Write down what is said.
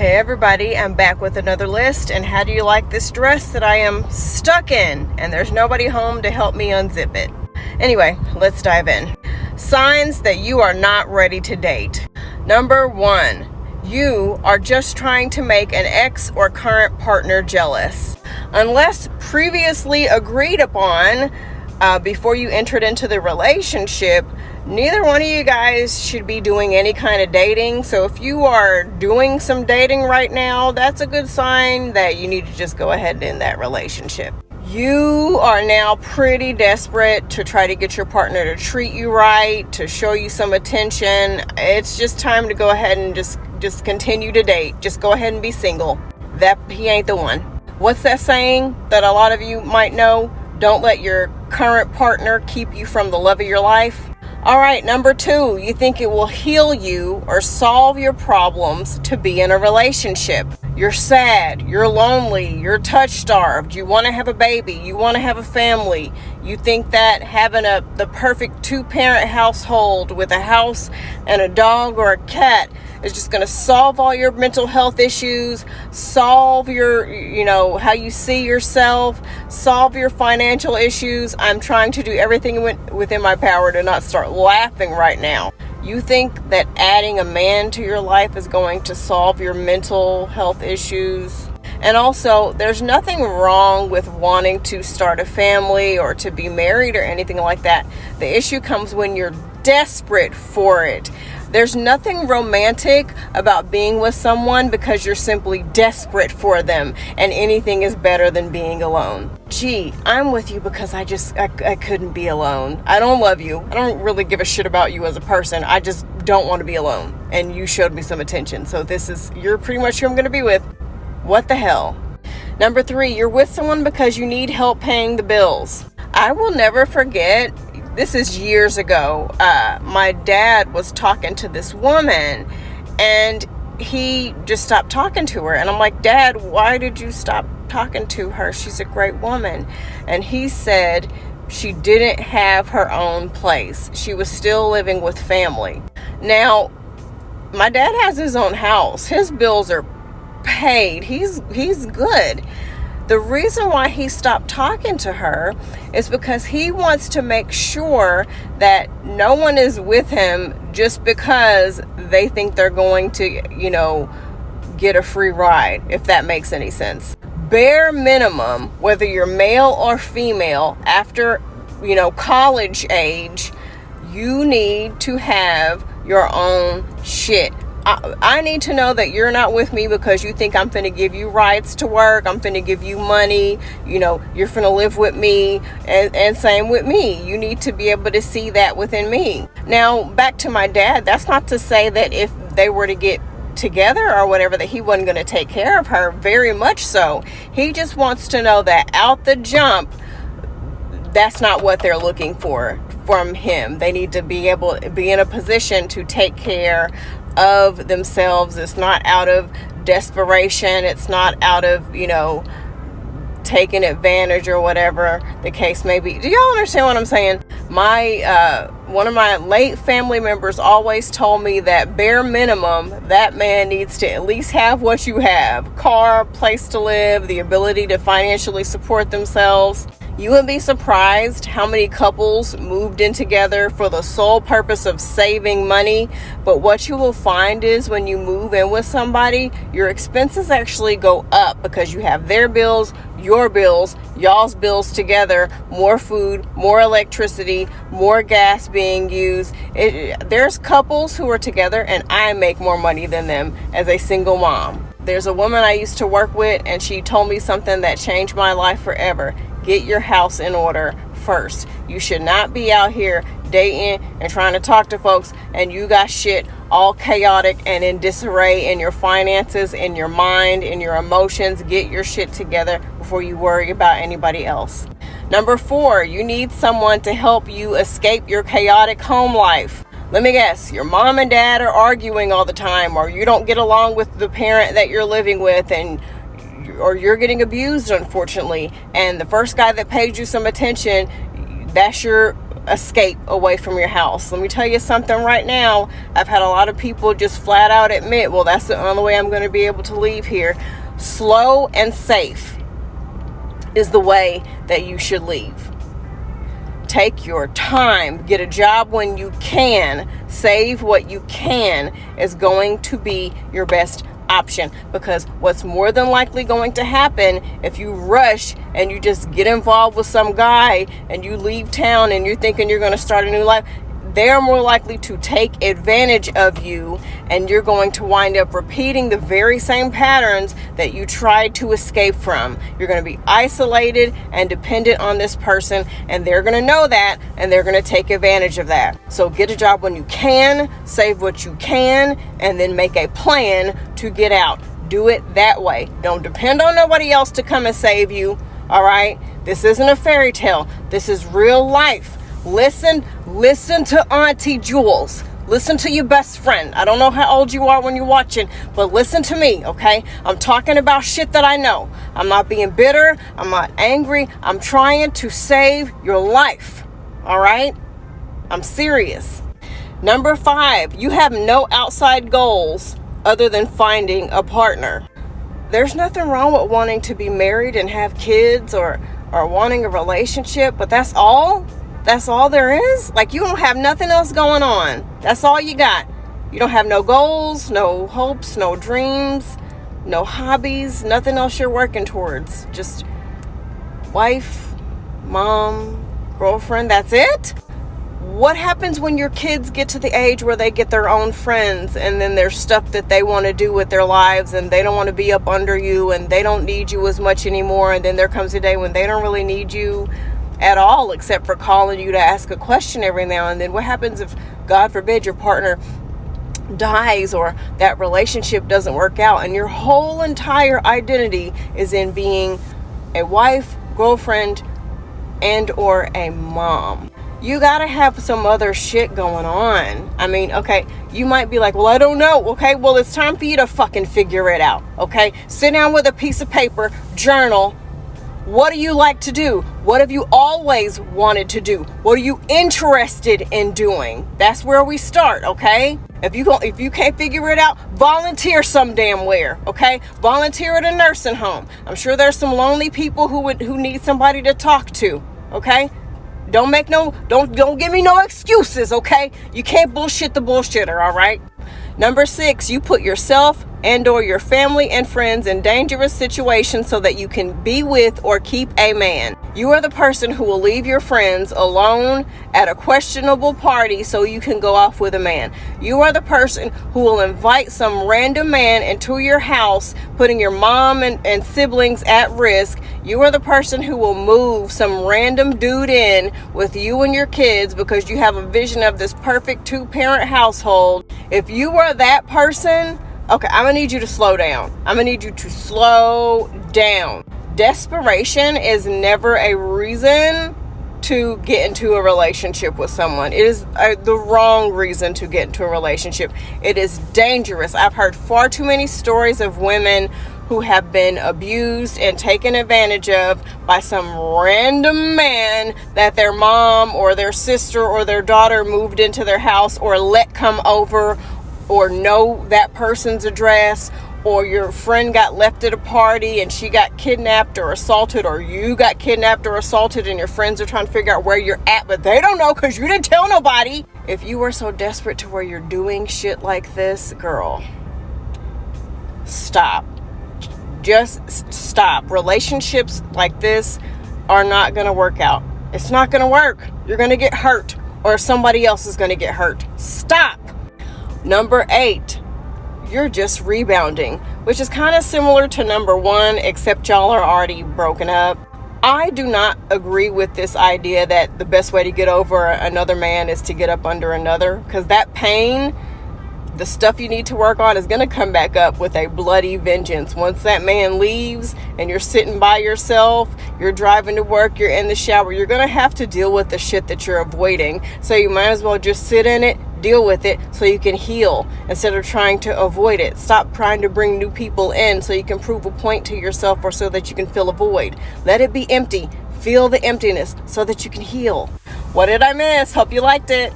Hey everybody, I'm back with another list, and how do you like this dress that I am stuck in and there's nobody home to help me unzip it? Anyway, let's dive in. Signs that you are not ready to date. Number 1, you are just trying to make an ex or current partner jealous. Unless previously agreed upon before you entered into the relationship, neither one of you guys should be doing any kind of dating. So if you are doing some dating right now, that's a good sign that you need to just go ahead and end that relationship. You are now pretty desperate to try to get your partner to treat you right, to show you some attention. It's just time to go ahead and just continue to date. Just go ahead and be single. He ain't the one. What's that saying that a lot of you might know? Don't let your current partner keep you from the love of your life. All right, number 2, you think it will heal you or solve your problems to be in a relationship. You're sad, you're lonely, you're touch-starved, you want to have a baby, you want to have a family. You think that having the perfect 2-parent household with a house and a dog or a cat is just going to solve all your mental health issues, solve your, how you see yourself, solve your financial issues. I'm trying to do everything within my power to not start laughing right now. You think that adding a man to your life is going to solve your mental health issues? And also, there's nothing wrong with wanting to start a family or to be married or anything like that. The issue comes when you're desperate for it. There's nothing romantic about being with someone because you're simply desperate for them, and anything is better than being alone. Gee, I'm with you because I couldn't be alone. I don't love you. I don't really give a shit about you as a person. I just don't want to be alone. And you showed me some attention. So you're pretty much who I'm going to be with. What the hell? Number 3, you're with someone because you need help paying the bills. I will never forget. This is years ago. My dad was talking to this woman and he just stopped talking to her. And I'm like, Dad, why did you stop talking to her? She's a great woman. And he said she didn't have her own place. She was still living with family. Now, my dad has his own house. His bills are paid. He's good. The reason why he stopped talking to her is because he wants to make sure that no one is with him just because they think they're going to, get a free ride, if that makes any sense. Bare minimum, whether you're male or female, after, college age, you need to have your own shit. I need to know that you're not with me because you think I'm finna give you rights to work, I'm finna give you money, you're finna live with me, and same with me. You need to be able to see that within me. Now, back to my dad, that's not to say that if they were to get together or whatever that he wasn't going to take care of her. Very much so. He just wants to know that out the jump, that's not what they're looking for from him. They need to be able to be in a position to take care of themselves. It's not out of desperation. It's not out of, taking advantage or whatever the case may be. Do y'all understand what I'm saying? One of my late family members always told me that bare minimum, that man needs to at least have what you have: car, place to live, the ability to financially support themselves. You would be surprised how many couples moved in together for the sole purpose of saving money. But what you will find is when you move in with somebody, your expenses actually go up because you have their bills, your bills, y'all's bills together, more food, more electricity, more gas being used. There's couples who are together and I make more money than them as a single mom. There's a woman I used to work with and she told me something that changed my life forever. Get your house in order first. You should not be out here dating and trying to talk to folks and you got shit all chaotic and in disarray in your finances, in your mind, in your emotions. Get your shit together before you worry about anybody else. Number 4, you need someone to help you escape your chaotic home life. Let me guess, your mom and dad are arguing all the time, or you don't get along with the parent that you're living with, or you're getting abused, unfortunately, and the first guy that paid you some attention, that's your escape away from your house. Let me tell you something right now. I've had a lot of people just flat out admit, well, that's the only way I'm going to be able to leave here. Slow and safe is the way that you should leave. Take your time. Get a job when you can. Save what you can is going to be your best option, because what's more than likely going to happen if you rush and you just get involved with some guy and you leave town and you're thinking you're going to start a new life, they're more likely to take advantage of you, and you're going to wind up repeating the very same patterns that you tried to escape from. You're going to be isolated and dependent on this person, and they're going to know that, and they're going to take advantage of that. So get a job when you can, save what you can, and then make a plan to get out. Do it that way. Don't depend on nobody else to come and save you. All right? This isn't a fairy tale. This is real life. Listen to Auntie Jules. Listen to your best friend. I don't know how old you are when you're watching, but listen to me, okay? I'm talking about shit that I know. I'm not being bitter. I'm not angry. I'm trying to save your life, all right? I'm serious. Number 5, you have no outside goals other than finding a partner. There's nothing wrong with wanting to be married and have kids or wanting a relationship, but that's all? That's all there is? Like, you don't have nothing else going on. That's all you got. You don't have no goals, no hopes, no dreams, no hobbies, nothing else you're working towards. Just wife, mom, girlfriend, that's it? What happens when your kids get to the age where they get their own friends, and then there's stuff that they want to do with their lives, and they don't want to be up under you, and they don't need you as much anymore, and then there comes a day when they don't really need you at all, except for calling you to ask a question every now and then? What happens if, God forbid, your partner dies or that relationship doesn't work out, and your whole entire identity is in being a wife, girlfriend, and or a mom? You gotta have some other shit going on. I mean, okay, you might be like, well, I don't know. Okay, well, it's time for you to fucking figure it out. Okay, sit down with a piece of paper, journal. What do you like to do? What have you always wanted to do? What are you interested in doing? That's where we start, okay? If you can't figure it out, volunteer some damn where, okay? Volunteer at a nursing home. I'm sure there's some lonely people who need somebody to talk to, okay? Don't give me no excuses, okay? You can't bullshit the bullshitter, all right? Number 6, you put yourself and or your family and friends in dangerous situations so that you can be with or keep a man. You are the person who will leave your friends alone at a questionable party so you can go off with a man. You are the person who will invite some random man into your house, putting your mom and siblings at risk. You are the person who will move some random dude in with you and your kids because you have a vision of this perfect 2-parent household. If you are that person, okay, I'm going to need you to slow down. I'm going to need you to slow down. Desperation is never a reason to get into a relationship with someone. It is the wrong reason to get into a relationship. It is dangerous. I've heard far too many stories of women who have been abused and taken advantage of by some random man that their mom or their sister or their daughter moved into their house or let come over, or know that person's address, or your friend got left at a party and she got kidnapped or assaulted, or you got kidnapped or assaulted and your friends are trying to figure out where you're at, but they don't know because you didn't tell nobody. If you are so desperate to where you're doing shit like this, girl, stop. Just stop. Relationships like this are not going to work out. It's not going to work. You're going to get hurt, or somebody else is going to get hurt. Stop. Number 8, you're just rebounding, which is kind of similar to number 1, except y'all are already broken up. I do not agree with this idea that the best way to get over another man is to get up under another, because that pain, the stuff you need to work on, is going to come back up with a bloody vengeance. Once that man leaves and you're sitting by yourself, you're driving to work, you're in the shower, you're going to have to deal with the shit that you're avoiding. So you might as well just sit in it, deal with it, so you can heal instead of trying to avoid it. Stop trying to bring new people in so you can prove a point to yourself or so that you can fill a void. Let it be empty. Feel the emptiness so that you can heal. What did I miss? Hope you liked it.